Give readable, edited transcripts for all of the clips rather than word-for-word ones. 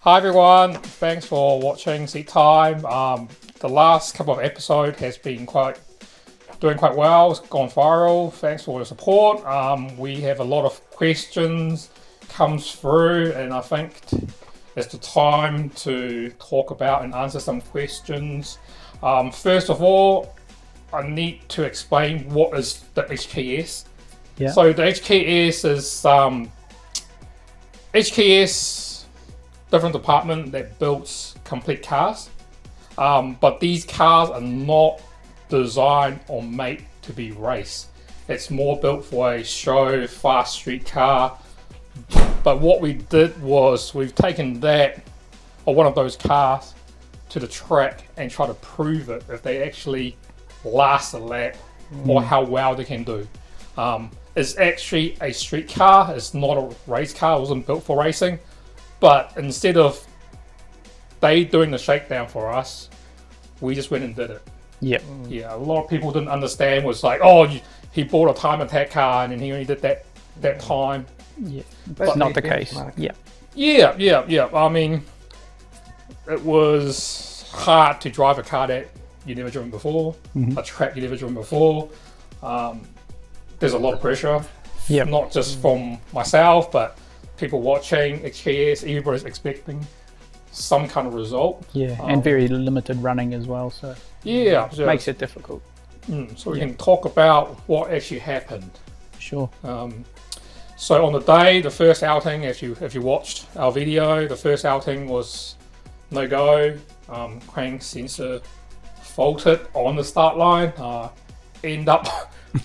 Hi everyone, thanks for watching Seat Time. The last couple of episodes has been doing quite well. It's gone viral. Thanks for your support. We have a lot of questions comes through, and I think it's the time to talk about and answer some questions. First of all, I need to explain what is the HKS. Yeah. So the HKS is HKS, different department that builds complete cars. But these cars are not designed or made to be raced. It's more built for a show, fast street car. But what we did was we've taken that, or one of those cars, to the track and try to prove it if they actually last a lap or how well they can do. It's actually a street car. It's not a race car. It wasn't built for racing. But instead of they doing the shakedown for us, we just went and did it. Yep. Yeah, a lot of people didn't understand. Was like, oh, he bought a time attack car and then he only did that time. Yeah, but not the case. Yeah. Yeah. I mean, it was hard to drive a car that you never driven before, a track you never driven before. There's a lot of pressure, not just from myself, but people watching, HKS, everybody's expecting some kind of result. Yeah, and very limited running as well, so yeah, makes it difficult. So we can talk about what actually happened. Sure. So on the day, the first outing, if you watched our video, the first outing was no go. Crank sensor faulted on the start line. End up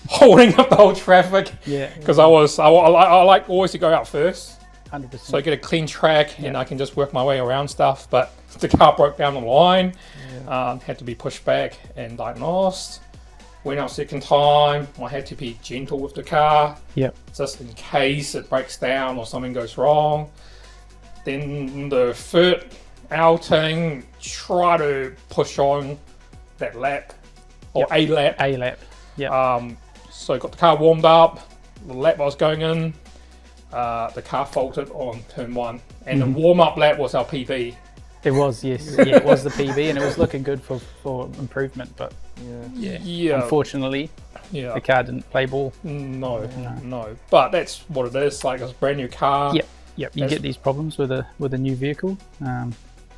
holding up the whole traffic. Yeah. Because I like always to go out first. 100%. So I get a clean track and I can just work my way around stuff. But the car broke down on the line. Had to be pushed back and diagnosed. Went out second time. I had to be gentle with the car. Yep. Just in case it breaks down or something goes wrong. Then the third outing, try to push on that lap or a lap. A lap. Yeah. So got the car warmed up. The lap I was going in, the car faulted on turn 1, and the warm-up lap was our PB. It was, yes. Yeah, it was the PB, and it was looking good for improvement, but unfortunately, the car didn't play ball. No. But that's what it is. Like, it's a brand new car. Yep. You get these problems with a new vehicle.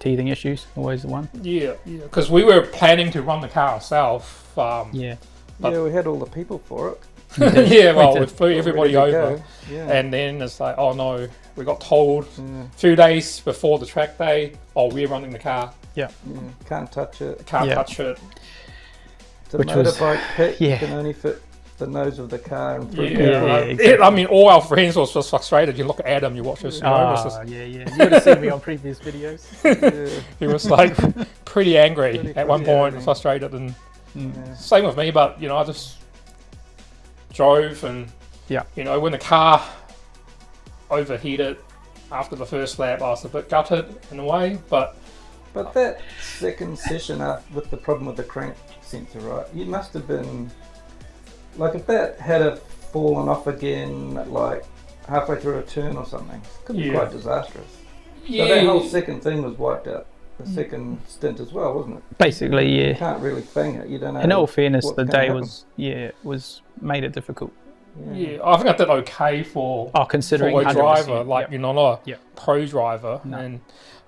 Teething issues, always the one. Yeah. Because we were planning to run the car ourselves. But we had all the people for it. We flew everybody over. And then it's like, oh no, we got told a few days before the track day, oh, we're running the car. Can't touch it. Can't touch it. It's a motorbike pit. You can only fit the nose of the car. And exactly. I mean, all our friends were just frustrated. You look at Adam, you watch this. You would have seen me on previous videos. He was like pretty angry at one point, frustrated, and same with me. But I just drove, and when the car overheated after the first lap, I was a bit gutted in a way. But that second session with the problem with the crank sensor, right? You must have been like, if that had fallen off again, like halfway through a turn or something, it could be quite disastrous. So that whole second thing was wiped out. The second stint as well, wasn't it? Basically, You can't really bang it. You don't know. In all fairness, the day was made it difficult. I think I did okay for considering a driver, like not a pro driver. No.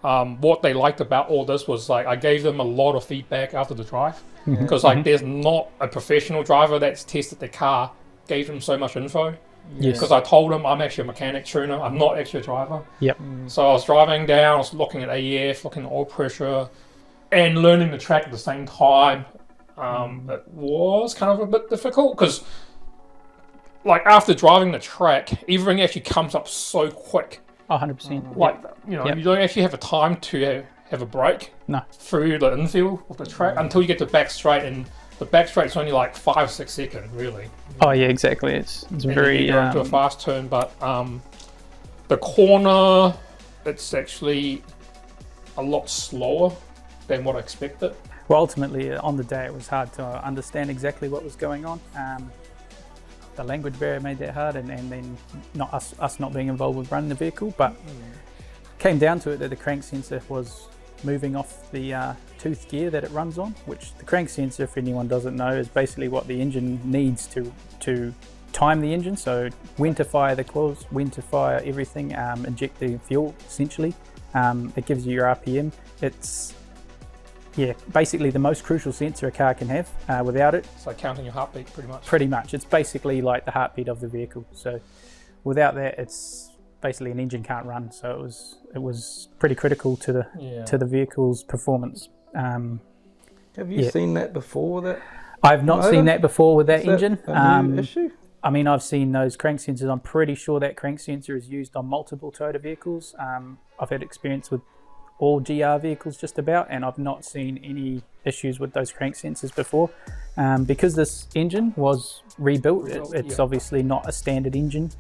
And what they liked about all this was, like, I gave them a lot of feedback after the drive, because there's not a professional driver that's tested the car, gave them so much info. Because I told them I'm actually a mechanic tuner, I'm not actually a driver. So I was driving down, I was looking at AEF, looking at oil pressure, and learning the track at the same time. It was kind of a bit difficult, because like, after driving the track, everything actually comes up so quick. 100%. Like, you don't actually have a time to have a break through the infield of the track until you get to back straight, and the back straight's only like 5-6 seconds, really. Oh yeah, exactly. It's very into a fast turn, but the corner, it's actually a lot slower than what I expected. Well, ultimately, on the day, it was hard to understand exactly what was going on. The language barrier made that hard, and then not us not being involved with running the vehicle, but came down to it that the crank sensor was moving off the tooth gear that it runs on, which the crank sensor, if anyone doesn't know, is basically what the engine needs to time the engine. So when to fire the coils, when to fire everything, inject the fuel essentially. It gives you your RPM. It's basically the most crucial sensor a car can have. Without it, it's like counting your heartbeat pretty much. It's basically like the heartbeat of the vehicle. So without that, it's basically an engine can't run. So it was pretty critical to the vehicle's performance. Have you seen that before? That I've not seen that before with that engine. A new issue? I mean, I've seen those crank sensors. I'm pretty sure that crank sensor is used on multiple Toyota vehicles. I've had experience with all GR vehicles just about, and I've not seen any issues with those crank sensors before. Because this engine was rebuilt, it's obviously not a standard engine.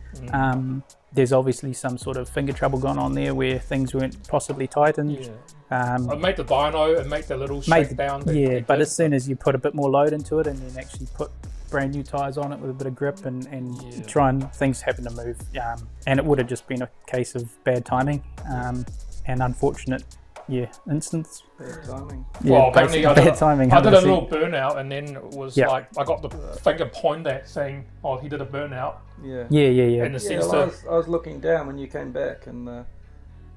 There's obviously some sort of finger trouble gone on there where things weren't possibly tightened. It made the dyno, it made the little shakedown. But as soon as you put a bit more load into it and then actually put brand new tyres on it with a bit of grip and try and things happen to move. And it would have just been a case of bad timing and unfortunate instance. Bad timing. Well, apparently bad timing. I did a little burnout and then it was like I got the finger pointed at saying, "Oh, he did a burnout." Yeah. And the sensor. I was looking down when you came back, and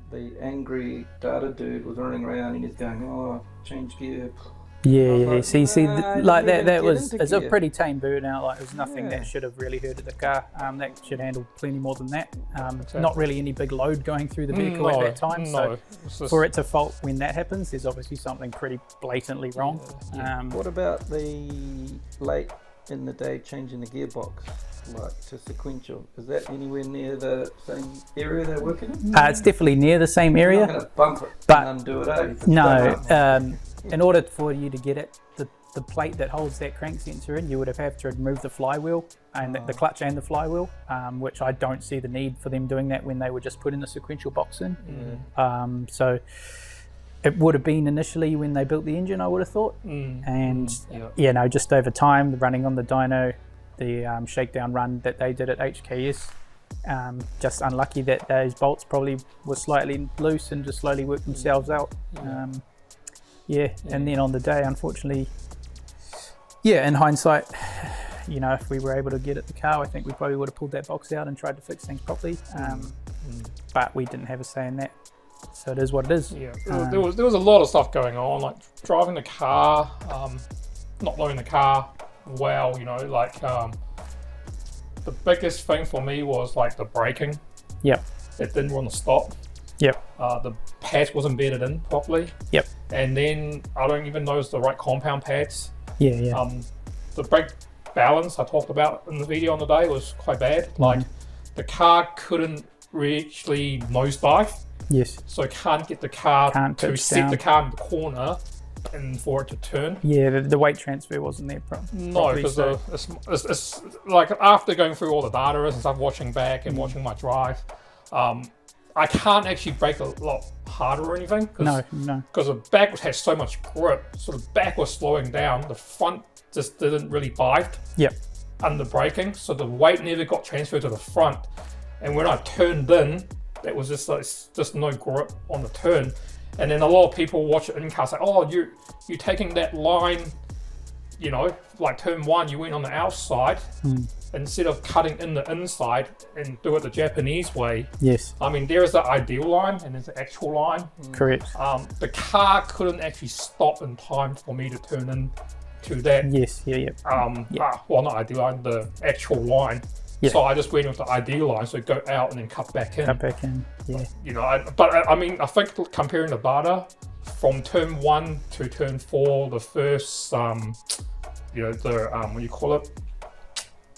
the angry data dude was running around and he's going, "Oh, change gear." Like, see, like that was a pretty tame burnout. Like, it was nothing that should have really hurted the car. That should handle plenty more than that. Not really any big load going through the vehicle at that time. So for it to fault when that happens, there's obviously something pretty blatantly wrong. What about the late in the day changing the gearbox, like to sequential? Is that anywhere near the same area they're working in? It's definitely near the same area. You're not going to bump it but and undo it, No. In order for you to get it, the plate that holds that crank sensor in, you would have to remove the flywheel and the clutch and the flywheel, which I don't see the need for them doing that when they were just putting the sequential box in. So it would have been initially when they built the engine, I would have thought. And just over time, running on the dyno, the shakedown run that they did at HKS, just unlucky that those bolts probably were slightly loose and just slowly worked themselves out. And then on the day, unfortunately, in hindsight, if we were able to get at the car, I think we probably would have pulled that box out and tried to fix things properly. But we didn't have a say in that, so it is what it is. There was a lot of stuff going on, like driving the car, not loading the car well. The biggest thing for me was like the braking. It didn't want to stop. The pad wasn't bedded in properly. And then I don't even know it's the right compound pads. The brake balance I talked about in the video on the day was quite bad. Like the car couldn't actually nosedive. So can't get the car to set the car in the corner and for it to turn. The weight transfer wasn't there No, because it's like after going through all the data and stuff, watching back and watching my drive, I can't actually brake a lot harder or anything. Because the back has so much grip, so the back was slowing down. The front just didn't really bite under braking, so the weight never got transferred to the front. And when I turned in, that was just no grip on the turn. And then a lot of people watch it in cars say, "Oh, you're taking that line, like turn one, you went on the outside." Instead of cutting in the inside and do it the Japanese way. I mean, there is the ideal line and there's the actual line. Correct. The car couldn't actually stop in time for me to turn in to that. Well, not ideal line, the actual line. So I just went with the ideal line, so go out and then cut back in. I mean, I think comparing the data from turn 1 to turn 4, the first, what do you call it?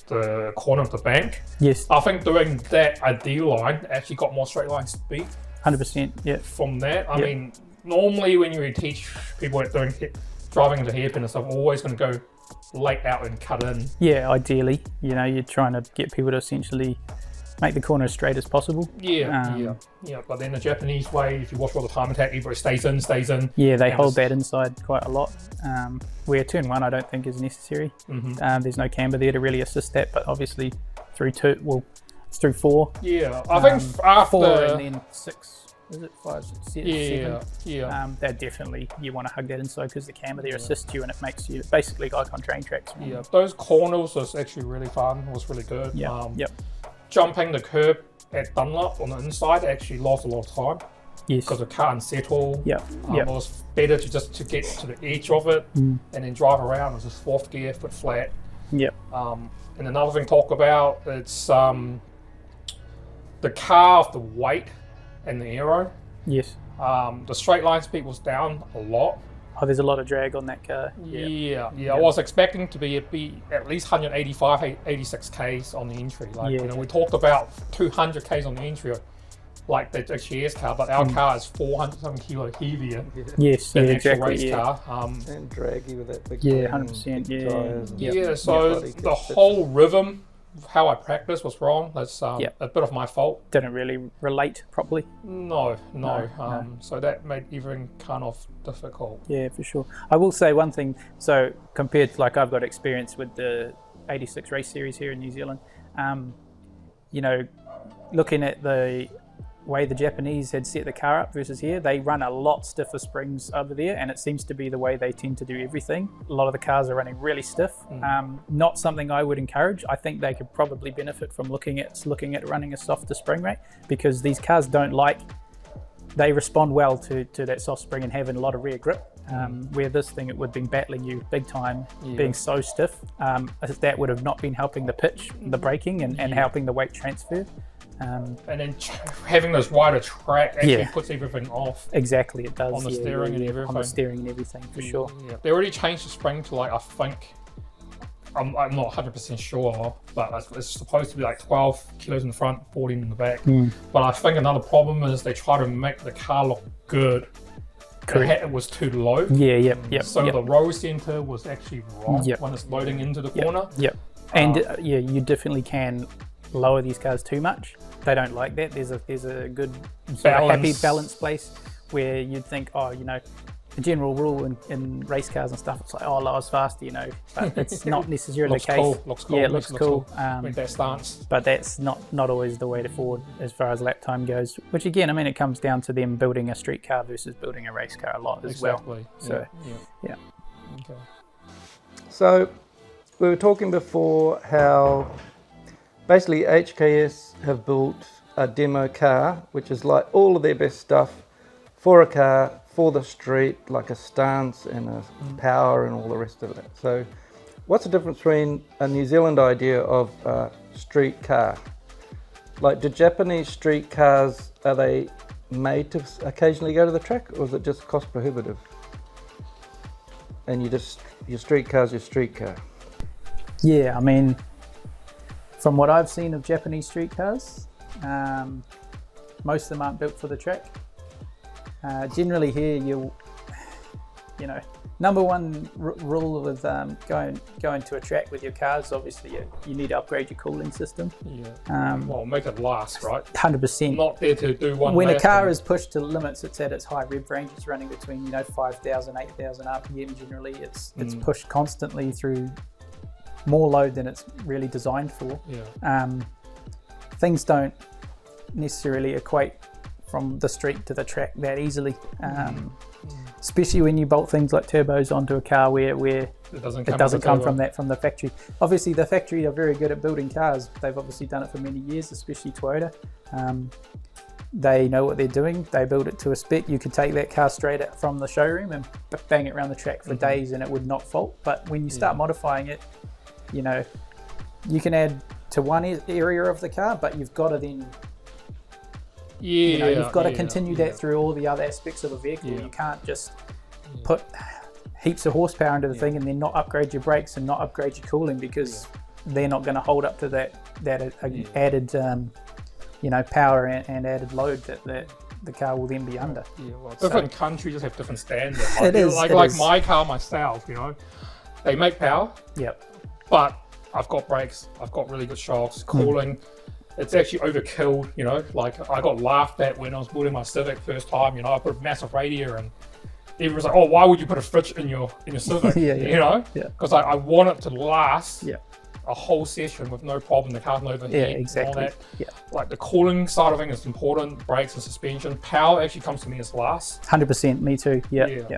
The corner of the bank. I think doing that ideal line actually got more straight line speed. 100%. From that, I mean, normally when you teach people that doing driving into hairpin and stuff, always going to go late out and cut in. Ideally, you're trying to get people to essentially make the corner as straight as possible. But then the Japanese way, if you watch all the time attack, either it stays in. They hold that inside quite a lot. Where turn 1 I don't think is necessary. There's no camber there to really assist that, but obviously through 2, it's through 4. I think after 4 and then 6. is it 5, 6, 7? Yeah. That definitely, you want to hug that inside because the camera there assists you and it makes you basically like on train tracks. Right? Yeah, those corners was actually really fun. It was really good. Yep. Jumping the curb at Dunlop on the inside actually lost a lot of time. Yes. Because it can't settle. Yep. It was better to get to the edge of it and then drive around. It was just 4th gear, foot flat. Yep. And another thing to talk about, it's the car, the weight and the aero. Yes. The straight line speed was down a lot. Oh, there's a lot of drag on that car. Yeah. I was expecting to be at least 185, 86 Ks on the entry. Like, we talked about 200 Ks on the entry, like the HKS car, but our car is 400 something kilo heavier Yes, than the actual exactly, race car. And draggy with that big 100%, tires. So the whole rhythm, how I practiced was wrong. That's a bit of my fault. Didn't really relate properly. No. So that made everything kind of difficult. Yeah, for sure. I will say one thing. So compared to, like, I've got experience with the 86 race series here in New Zealand. Looking at the way the Japanese had set the car up versus here, they run a lot stiffer springs over there, and it seems to be the way they tend to do everything. A lot of the cars are running really stiff. Not something I would encourage. I think they could probably benefit from looking at running a softer spring rate, because these cars they respond well to that soft spring and having a lot of rear grip. Where this thing, it would have been battling you big time, being so stiff. That would have not been helping the pitch, the braking, and helping the weight transfer. And then having this wider track actually puts everything off. Exactly, it does. On the steering and everything. On the steering and everything, for sure. Yeah. They already changed the spring to, like, I think, I'm not 100% sure, but it's supposed to be like 12 kilos in the front, 14 in the back. But I think another problem is they try to make the car look good. It was too low. So the roll center was actually wrong when it's loading into the corner. And you definitely can lower these cars too much. They don't like that. There's a good happy balance place where you'd think, the general rule in race cars and stuff, it's like, lower's faster, but it's not necessarily the case. Looks cool. Yeah, it looks cool. With that stance. But that's not always the way forward as far as lap time goes, which again, it comes down to them building a street car versus building a race car a lot as well. So, Okay. So we were talking before how basically HKS have built a demo car, which is like all of their best stuff for a car, for the street, like a stance and a power and all the rest of it. So what's the difference between a New Zealand idea of a street car? Like, do Japanese street cars, are they made to occasionally go to the track, or is it just cost prohibitive? And your street car's your street car? Yeah, from what I've seen of Japanese street cars, most of them aren't built for the track. Generally here, number one rule with going to a track with your cars, obviously you need to upgrade your cooling system. Make it last, right? 100%. Not there to do one. When a car is pushed to limits, it's at its high rev range. It's running between 5,000, 8,000 RPM. Generally, it's pushed constantly through more load than it's really designed for. Things don't necessarily equate from the street to the track that easily, especially when you bolt things like turbos onto a car where it doesn't come from the factory. Obviously the factory are very good at building cars. They've obviously done it for many years, especially Toyota. They know what they're doing. They build it to a spec. You could take that car straight out from the showroom and bang it around the track for days and it would not fault. But when you start modifying it, you can add to one area of the car, but you've got to then you've got to continue that through all the other aspects of a vehicle. You can't just put heaps of horsepower into the thing and then not upgrade your brakes and not upgrade your cooling, because they're not going to hold up to that added power and added load that the car will then be under. Different countries just have different standards. Like my car myself, they make power. But I've got brakes, I've got really good shocks, cooling. It's actually overkill, like I got laughed at when I was building my Civic first time, I put a massive radiator and everyone's like, why would you put a fridge in your Civic? Because I want it to last a whole session with no problem. The car's not overheat. Yeah, And all exactly. that. Yeah, Like the cooling side of things is important. Brakes and suspension. Power actually comes to me as last. 100%. Me too. Yeah, Yeah. yeah, Yeah,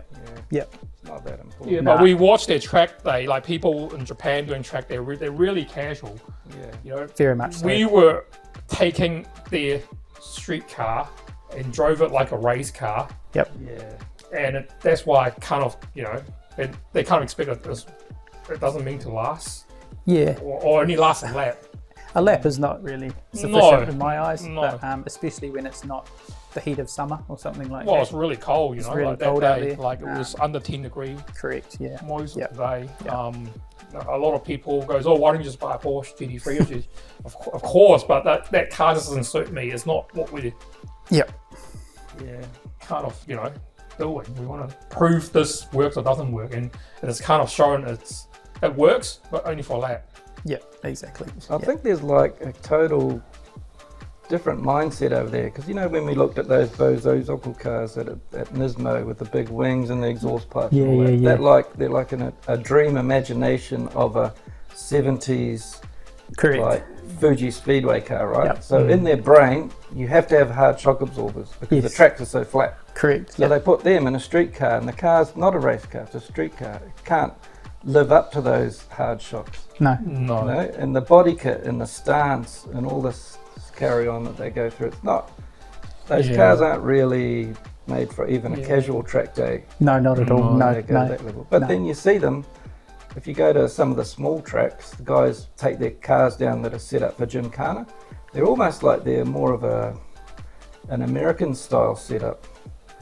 yeah. it's not that important. Yeah, Nah. but we watch their track day. Like people in Japan doing track day, they're really casual. Yeah. You know, Very much so. we were taking their street car and drove it like a race car, Yep. Yeah. and that's why I kind of, you know, they kind of expect it doesn't mean to last Yeah. or only last a lap. A lap is not really sufficient No, in my eyes, no. but especially when it's not the heat of summer or something like Well, that. it's really cold, you It's know, really like that cold out day, there. like it was under 10 degrees Correct. Yeah. most Yep. of the day. Yep. A lot of people goes, oh, why don't you just buy a Porsche GT3? Which is, of course, but that car just doesn't suit me. It's not what we Yep. Yeah. kind of, you know, doing. We want to prove this works or doesn't work, and it's kind of showing it works, but only for a lap. Yeah. Exactly. I Yeah. think there's like a total different mindset over there, because you know when we looked at those Bozozoku cars at Nismo with the big wings and the exhaust pipes, Yeah, and all that, yeah, yeah. they're like a dream imagination of a 70s Correct. like Fuji Speedway car, right? Yep. So in their brain, you have to have hard shock absorbers because the Yes. tracks are so flat. Correct. So they put them in a street car, and the car's not a race car; it's a street car. It can't live up to those hard shocks. No. No. You know, and the body kit and the stance and all this carry on that they go through. It's not, those Yeah. cars aren't really made for even a Yeah. casual track day. No, not at all. No, No. They go to No. that level. But No. then you see them, if you go to some of the small tracks, the guys take their cars down that are set up for Gymkhana. They're almost like they're more of an American style setup.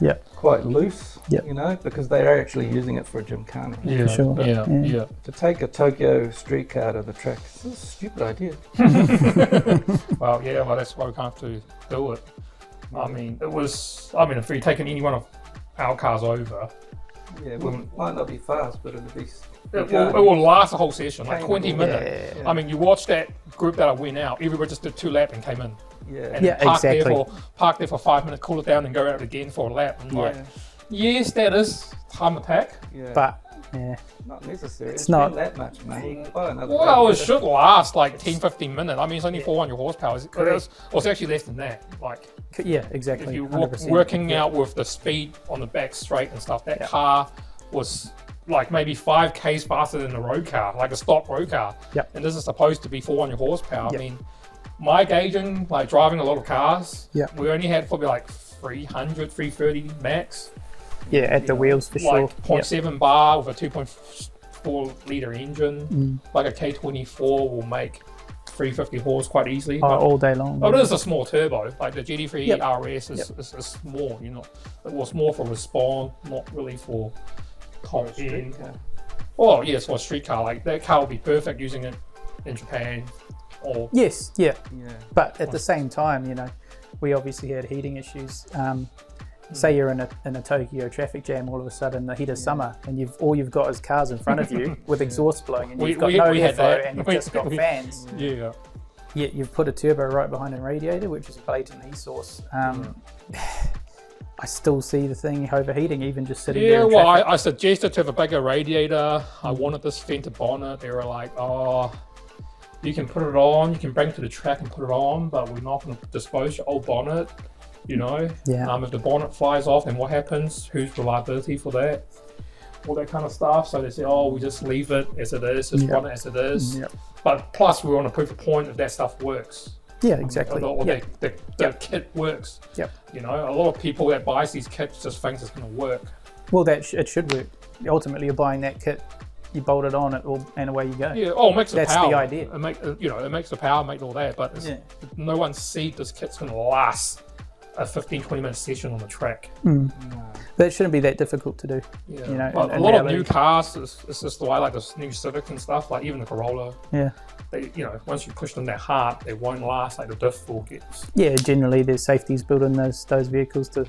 Yeah. Quite loose, Yep. you know, because they are actually using it for a Gymkhana. Yeah, sure. yeah, Yeah. yeah. To take a Tokyo street car to the track, it's a stupid idea. Well, yeah, well, that's why we can't have to do it. I mean, if you're taking any one of our cars over, Yeah, well, it might not be fast, but it'll be. it will last a whole session, like Kind of, 20 yeah. minutes. Yeah. I mean, you watch that group that I went out, everybody just did 2 laps and came in. Yeah. And Yeah, park exactly. Park there for 5 minutes, cool it down, and go out again for a lap. And like, yes, that is time attack. Yeah. But yeah. not necessary. It's Spend not. that much money. You can buy another Well, car. it should last like 10, 15 minutes. I mean, it's only 400 horsepower. It's actually less than that. Like, Yeah. Exactly. if you're 100%. working out with the speed on the back straight and stuff, that Yeah. car was like maybe 5 k's faster than a road car, like a stock road car. Yep. And this is supposed to be 400 horsepower. Yep. I mean, my gauging, like driving a lot of cars, Yep. we only had probably like 300, 330 max, Yeah, at the wheels for sure. like 0.7 bar with a 2.4 litre engine. Like a K24 will make 350 horse quite easily. Oh, but- all day long. Oh, it is a small turbo. Like the GT3 Yep. RS is small. You know, it was more for respawn, not really for top street end. car. Well, yes, for a street car. Like that car would be perfect using it in Japan. Or Yes. Yeah. Yeah. But at the same time, you know, we obviously had heating issues. Say you're in a Tokyo traffic jam all of a sudden, the heat of summer, and all you've got is cars in front of you with exhaust blowing, and you've got no we had airflow, that. and you've just got fans. Yeah. Yet you've put a turbo right behind a radiator, which is a blatant heat source. I still see the thing overheating, even just sitting there. Yeah, in well, traffic. I suggested to have a bigger radiator. I wanted this fender bonnet. They were like, oh, you can put it on, you can bring it to the track and put it on, but we're not going to dispose your old bonnet, you know? Yeah. If the bonnet flies off, then what happens? Whose reliability for that? All that kind of stuff. So they say, oh, we just leave it as it is, just Yep. run it as it is. Yep. But plus, we want to prove a point if that stuff works. Yeah, exactly. Or Yep. the kit works. Yep. You know, a lot of people that buys these kits just thinks it's going to work. Well, it should work. Ultimately, you're buying that kit, you bolt it on, and away you go. Yeah. Oh, it makes the That's power. the idea. It makes the power, make all that. But Yeah. no one sees this kit's going to last a 15-20 minute session on the track. But it shouldn't be that difficult to do. Yeah. You know, But in a lot of reality. new cars, it's just the way, like the new Civic and stuff, like even the Corolla. Yeah. They, once you push them that hard, they won't last. Like the diff will get. Yeah, generally there's safeties built in those vehicles to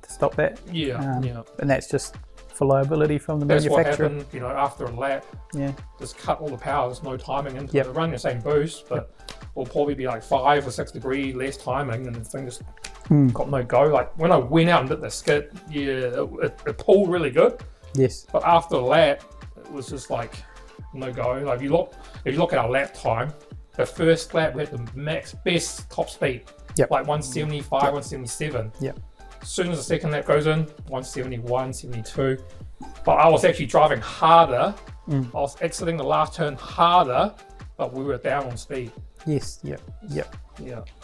stop that. Yeah. And that's just for liability from the That's what manufacturer. happened. After a lap, Yeah. just cut all the power. There's no timing into Yep. it. They're running the same boost, but will probably be like 5 or 6 degree less timing, and the thing just got no go. Like when I went out and did the skid, it pulled really good, Yes. but after the lap, it was just like no go. Like if you look at our lap time, the first lap we had the max best top speed, Yep. like 175, 177. Yep. As soon as the second lap goes in, 171, 72. But I was actually driving harder. I was exiting the last turn harder, but we were down on speed. Yes. Yep. Yeah.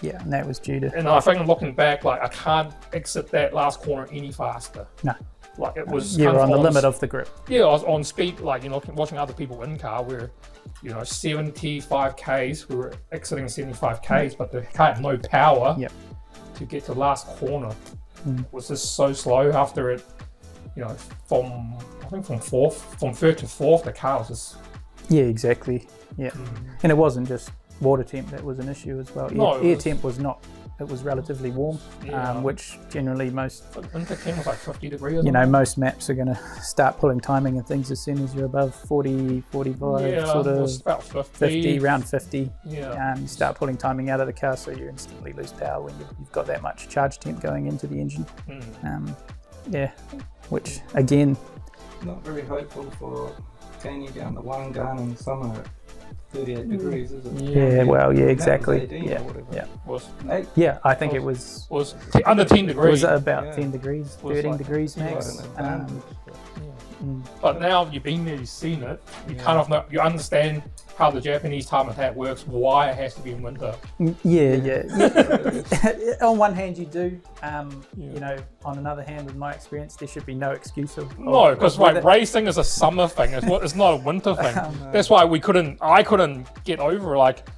Yeah. And that was due to. And I think looking back, like I can't exit that last corner any faster. No. Like it was. You kind were on the on limit of the grip. Yeah, I was on speed, like, watching other people in car where, 75 Ks, we were exiting 75 Ks, but the car had no power to get to the last corner. It was just so slow after it, from third to fourth, the car was just... Yeah, exactly. Yeah. And it wasn't just water temp that was an issue as well. No, air temp was not. It was relatively warm, which generally most, Winter temp was like 50 degrees. most maps are going to start pulling timing and things as soon as you're above 40, 45, sort it of was about 50, around 50. Yeah. You start pulling timing out of the car, so you instantly lose power when you've got that much charge temp going into the engine. Which again, Not very hopeful for gaining down the one gun in summer at 38 degrees, is it? exactly. 18 or whatever. Was I think it was under 10 it degrees. was about 10 degrees, Was 13 like degrees Quite max. an advantage, But now you've been there, you've seen it, you kind of know, you understand how the Japanese time attack works, why it has to be in winter. On one hand, you do. On another hand, with my experience, there should be no excuse of No, because weather. racing is a summer thing. It's not a winter thing. That's why I couldn't get over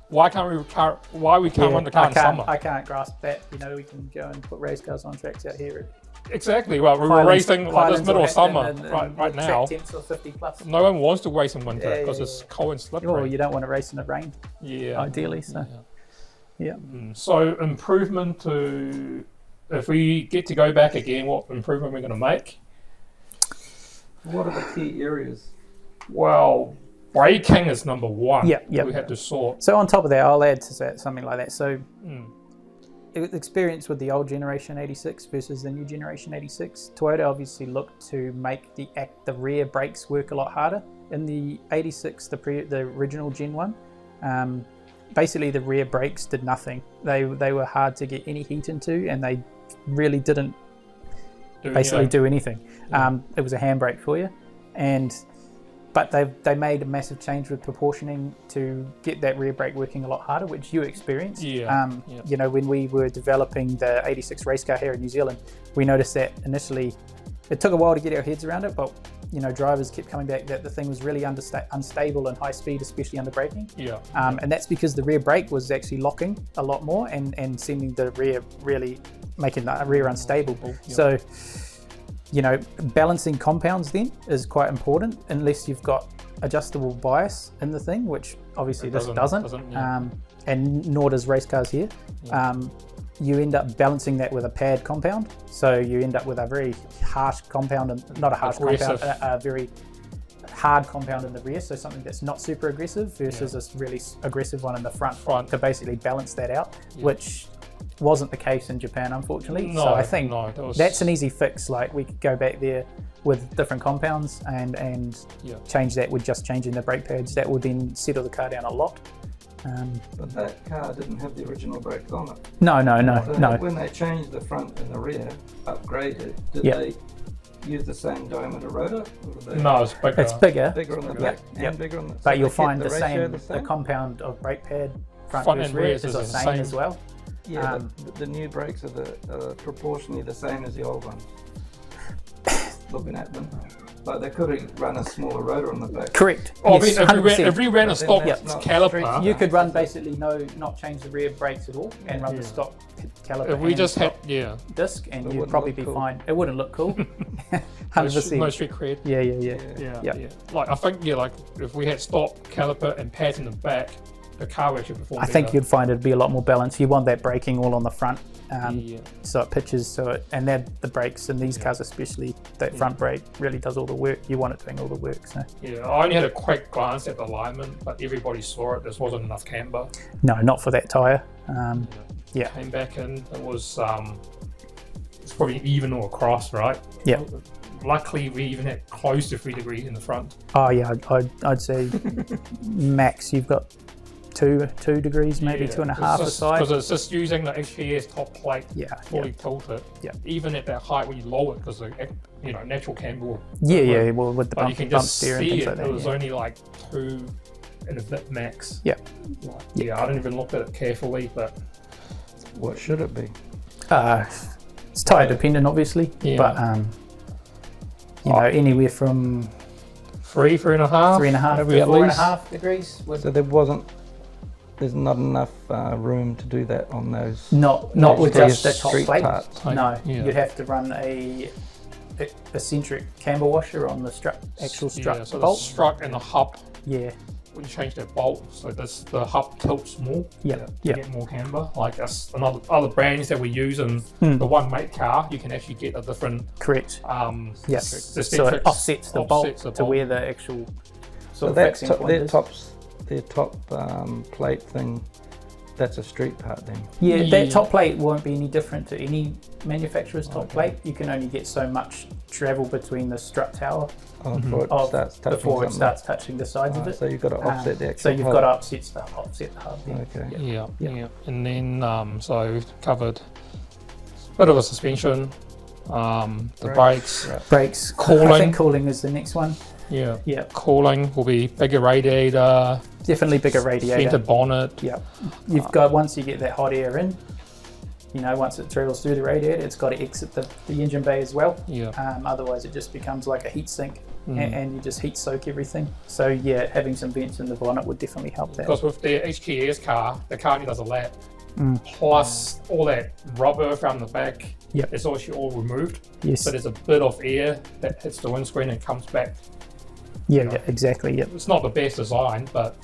why we can't run the car in summer. I can't grasp that. We can go and put race cars on tracks out here. Exactly. Well, we were racing like this middle of summer right now. Track temps or 50 plus. No one wants to race in winter because it's cold and slippery. Well, you don't want to race in the rain. Yeah. Ideally, so. Yeah. So improvement to, if we get to go back again, what improvement we're going to make? What are the key areas? Well, braking is number one. Yeah. We had to sort. So on top of that, I'll add to that something like that. So experience with the old generation 86 versus the new generation 86. Toyota obviously looked to make the rear brakes work a lot harder. In the 86, the original Gen 1, basically the rear brakes did nothing. They were hard to get any heat into, and they really didn't do anything. It was a handbrake for you, but they made a massive change with proportioning to get that rear brake working a lot harder, which you experienced. When we were developing the 86 race car here in New Zealand, we noticed that initially it took a while to get our heads around it, but drivers kept coming back that the thing was really unstable and high speed, especially under braking. And that's because the rear brake was actually locking a lot more and sending the rear really making the rear unstable. So balancing compounds then is quite important, unless you've got adjustable bias in the thing, which obviously this doesn't. And nor does race cars here. You end up balancing that with a pad compound, so you end up with a very harsh compound, and not a harsh compound, a very hard compound in the rear, so something that's not super aggressive versus a really aggressive one in the front to basically balance that out, which wasn't the case in Japan, unfortunately. So I think that's an easy fix. Like, we could go back there with different compounds and change that with just changing the brake pads. That would then settle the car down a lot. But that car didn't have the original brakes on it. No. When they changed the front and the rear, upgraded, did they use the same diameter rotor? No, it's bigger. It's bigger. Bigger on the back and bigger on the... But you'll find the compound of brake pad front versus rear is the same as well. Yeah, the new brakes are proportionally the same as the old ones. Looking at them. Like, they could have run a smaller rotor on the back. Correct. Yes, if we ran a stock caliper, you could run basically not change the rear brakes at all and run the stock caliper. If we just had disc, and you'd probably be fine. It wouldn't look cool. 100%. No street cred. Yeah. Like, I think like if we had stock caliper and pads in the back, the car would actually perform I think you'd find it'd be a lot more balanced. You want that braking all on the front, so it pitches, and then the brakes in these cars especially, that front brake really does all the work. You want it doing all the work. So I only had a quick glance at the alignment, but everybody saw it. There wasn't enough camber. No, not for that tyre. Came back in. It was it's probably even or across, right? Yeah. luckily we even had close to 3 degrees in the front. Oh yeah, I'd say max you've got 2 degrees, maybe 2.5 aside. Because it's just using the HKS top plate fully tilted. Yeah. Even at that height when you lower it, because natural camber. Yeah. Well, with the But you can bump just steer and see things it. like that. It was only like 2 and a bit max. Yeah. Yeah, I didn't even look at it carefully, but What should it be? It's tire dependent, obviously, Yeah. but anywhere from 3.5, 3.5 to maybe at least. 4.5 degrees. So there's not enough room to do that on those. Not with HKS just the top street plate. parts. No, Yeah. you'd have to run a eccentric camber washer on the actual strut Yeah, so the bolt. strut and the hub, Yeah, when you change that bolt, so the hub tilts more yeah, to yeah. get more camber. Like that's other brands that we use, and the one mate car, you can actually get a different Correct. Yeah. So eccentrics it offsets the bolt to bolt. where the actual So sort of that fixing point is. their top plate thing, that's a street part then. Yeah, Yeah. that top plate won't be any different to any manufacturer's top plate. You can only get so much travel between the strut tower Before it starts touching before it something. starts touching the sides of Alright, it. so you've got to offset the actual So you've hub. got to offset the hub. Yeah. Okay. Yeah. And then so we've covered a bit of a suspension, the brakes, Right. Brakes. Cooling. I think cooling is the next one. yeah. Yeah, Cooling will be bigger radiator, definitely bigger radiator. vented bonnet. Yeah, you've got, once you get that hot air in, once it travels through the radiator, it's got to exit the engine bay as well. Yeah. Otherwise, it just becomes like a heat sink, and you just heat soak everything. So yeah, having some vents in the bonnet would definitely help that. Because with the HKS car, the car only does a lap. Plus all that rubber from the back, Yep. it's actually all removed. Yes. So there's a bit of air that hits the windscreen and comes back. Yeah, exactly. Yep. It's not the best design, but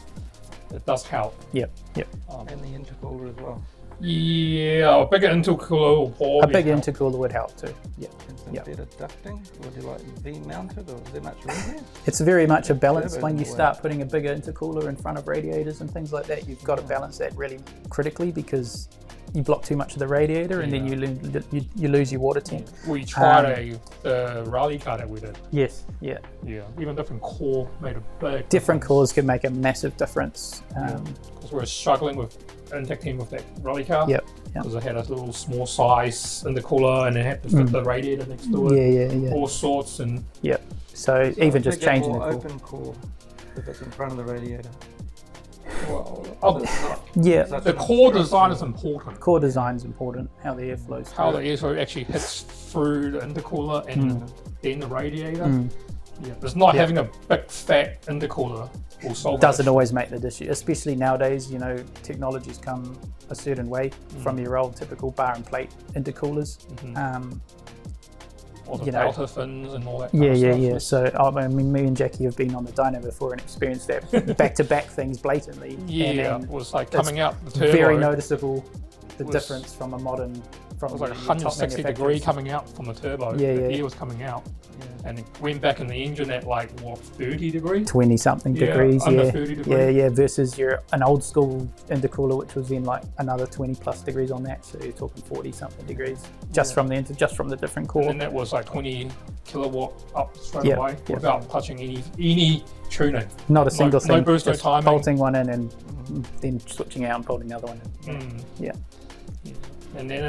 it does help. Yep. And the intercooler as well. Yeah, a bigger intercooler will A probably big help. intercooler would help too. Yeah. And some Yep. better ducting. Would you like V-mounted or is there much room there? It's very much a balance. Turbo When you in a way. start putting a bigger intercooler in front of radiators and things like that, you've got to balance that really critically, because you block too much of the radiator and then you lose your water temp. We tried the rally car that we did. Yes. Yeah. Yeah, even different core made a big Different cores can make a massive difference. because we were struggling with interacting with that rally car. Yep. Because it had a little small size intercooler and it had to fit the radiator next to it. Yeah. All sorts and Yep. So even just Bigger, changing the more core. open core if it's in front of the radiator. Yeah. Such the an core obstruction. design is important. Core design is important. How the air flows. How through the air flow actually hits through the intercooler and then the radiator. Yeah, it's not having a big fat intercooler will solve doesn't it. always make the issue, especially nowadays. Technology's come a certain way from your old typical bar and plate intercoolers. All the you know. delta fins and all that kind of Yeah. stuff. So I mean, me and Jackie have been on the dyno before and experienced that back-to-back things blatantly. Yeah, and it was like it's coming out the turbo. very noticeable the was- difference from a modern. From It was like the top 160 degree manufacturers. coming out from the turbo. Yeah, the yeah. air was coming out. And it went back in the engine at like, what, 30 degrees? 20 something Yeah, degrees, under yeah. 30 degrees. Yeah, versus an old school intercooler, which was in like another 20 plus degrees on that. So you're talking 40 something degrees just from the different core. And then that was like 20 kilowatt up straight Yeah, away yeah. without touching any tuning. Not a single no thing. boost, no just timing. bolting one in and then switching out and bolting the other one in. Yeah. And then,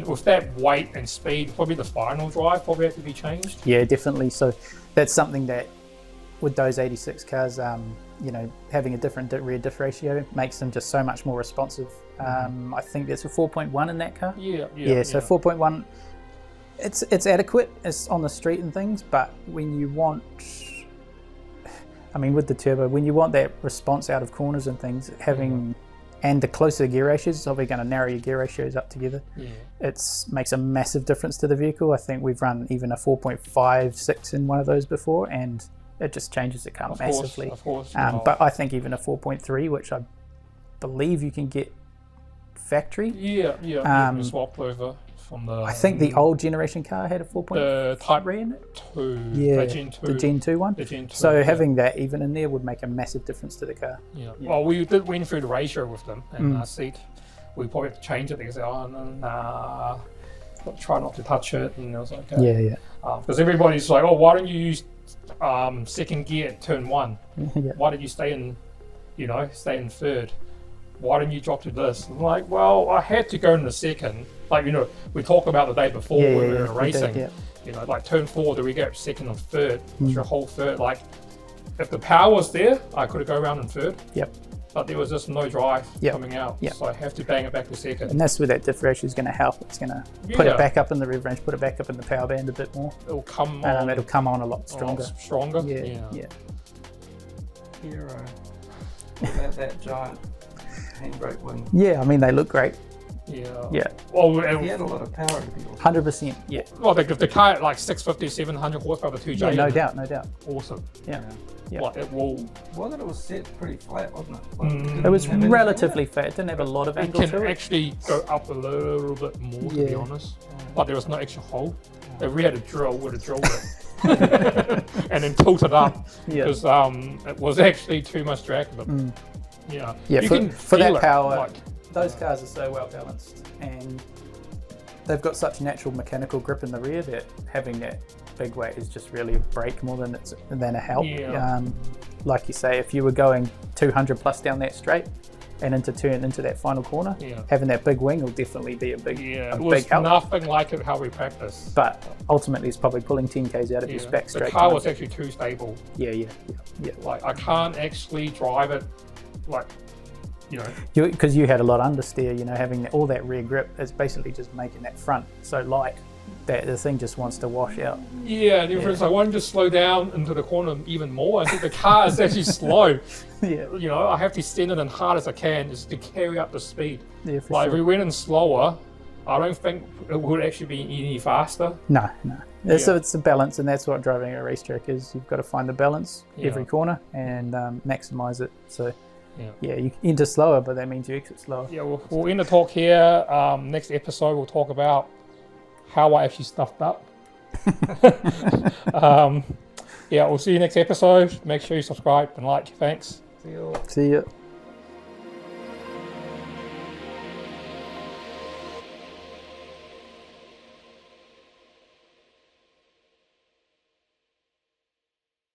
with that weight and speed, probably the final drive probably had to be changed. Yeah, definitely. So that's something that with those 86 cars, having a different rear diff ratio makes them just so much more responsive. I think there's a 4.1 in that car. Yeah. So 4.1, it's adequate. It's on the street and things, but when you want, with the turbo, when you want that response out of corners and things, having and the closer gear ratios, it's probably going to narrow your gear ratios up together. Yeah. It makes a massive difference to the vehicle. I think we've run even a 4.56 in one of those before, and it just changes the car massively. Of course. But I think even a 4.3, which I believe you can get factory. Yeah. You can swap over from the. I think the old generation car had a 4.3 the Type in it. 2. Yeah, The Gen 2. the Gen 2 one. The Gen 2. So yeah. having that even in there would make a massive difference to the car. Yeah. Well, we did went through the ratio with them, and I said we probably have to change it. They said, "Oh, no, nah, try not to touch it." And I was like, "Okay." Yeah. Because everybody's like, oh, why don't you use second gear at turn 1? Yeah. Why did you stay in, stay in third? Why didn't you drop to this? I'm like, well, I had to go in the second. Like, we talked about the day before when we were racing. Did, Like turn 4, do we go second or third? It's your whole third. Like, if the power was there, I could have go around in third. Yep. But there was just no drive coming out. Yep. So I have to bang it back to second. And that's where that differential is going to help. It's going to put it back up in the rev range, put it back up in the power band a bit more. It'll come on. It'll come on a lot stronger. Yeah. Hero. What about that giant handbrake wing? Yeah, I mean, they look great. Yeah. Yeah. Well, He had a lot of power to be honest. 100%. Yeah. Well, the car at like 650, 700 horsepower, the 2J. Yeah, no doubt. Awesome. Yeah. Yeah. Like it will. Wasn't it was set pretty flat, wasn't it? Like, It was didn't have relatively flat. It didn't have a lot of It angle can to it. actually go up a little bit more, to be honest. But there was no extra hole. If we had a drill, we'd have drilled it. And then tilt it up. Because it was actually too much drag. But yeah. Yeah, You for, can for that feel it, power, like, those cars are so well balanced and they've got such natural mechanical grip in the rear that having that big weight is just really a brake more than a help. Yeah. Like you say, if you were going 200 plus down that straight and into that final corner, having that big wing will definitely be a big it big was help. nothing like it how we practice. But ultimately, it's probably pulling 10 k's out of your back straight. The car was actually too stable. Yeah. Like I can't actually drive it, like, because you had a lot of understeer. Having all that rear grip is basically just making that front so light that the thing just wants to wash out. Yeah, the difference. I wanted to slow down into the corner even more. I think the car is actually slow. Yeah. I have to send it in hard as I can just to carry up the speed. Yeah, for like sure. if we went in slower, I don't think it would actually be any faster. No. So it's a balance, and that's what driving a racetrack is. You've got to find the balance every corner and maximize it. So you enter slower, but that means you exit slower. Yeah, we'll end the talk here. Next episode, we'll talk about how I actually stuffed up. We'll see you next episode. Make sure you subscribe and like. Thanks. See you. See ya.